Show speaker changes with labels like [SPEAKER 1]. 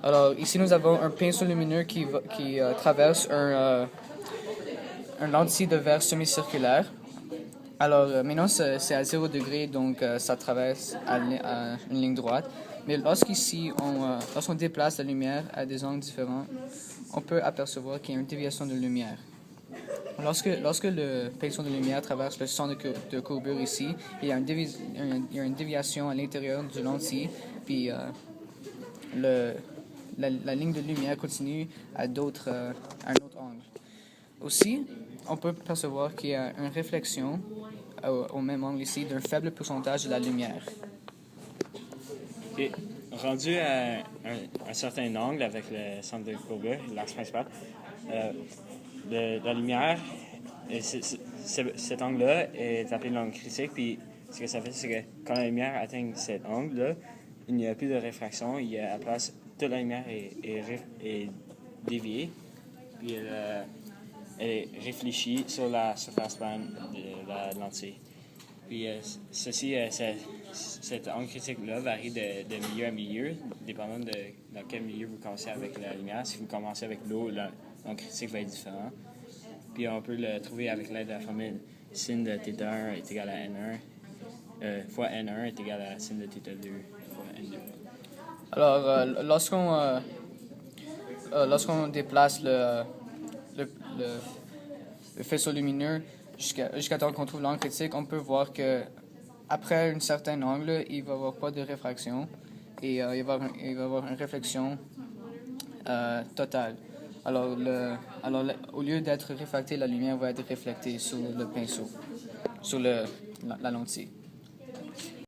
[SPEAKER 1] Alors, ici, nous avons un pinceau lumineux qui traverse un lentille de verre semi-circulaire. Alors, maintenant, c'est à 0 degré, donc ça traverse à une ligne droite. Mais lorsqu'on déplace la lumière à des angles différents, on peut apercevoir qu'il y a une déviation de lumière. Lorsque le pinceau de lumière traverse le centre de courbure ici, il y a une déviation à l'intérieur du lentille, puis la ligne de lumière continue à un autre angle. Aussi, on peut percevoir qu'il y a une réflexion au même angle ici d'un faible pourcentage de la lumière.
[SPEAKER 2] Et rendu à un certain angle avec le centre de courbure, l'axe principal, la lumière, cet angle-là est appelé l'angle critique. Puis ce que ça fait, c'est que quand la lumière atteint cet angle-là, il n'y a plus de réfraction. Il y a à la place, toute la lumière est déviée. Puis elle est réfléchie sur la surface plane de la lentille. Puis cet angle critique-là varie de milieu à milieu, dépendant de dans quel milieu vous commencez avec la lumière. Si vous commencez avec l'eau, l'angle critique va être différent. Puis on peut le trouver avec l'aide de la formule sin de θ1 est égal à n1 fois n1 est égal à sin de θ2 fois n2.
[SPEAKER 1] Alors, lorsqu'on déplace le faisceau lumineux jusqu'à temps qu'on trouve l'angle critique, on peut voir que après un certain angle, il va n'y avoir pas de réfraction et il va y avoir une réflexion totale. Alors, au lieu d'être réfractée, la lumière va être réfléchie sur le pinceau, sur la lentille.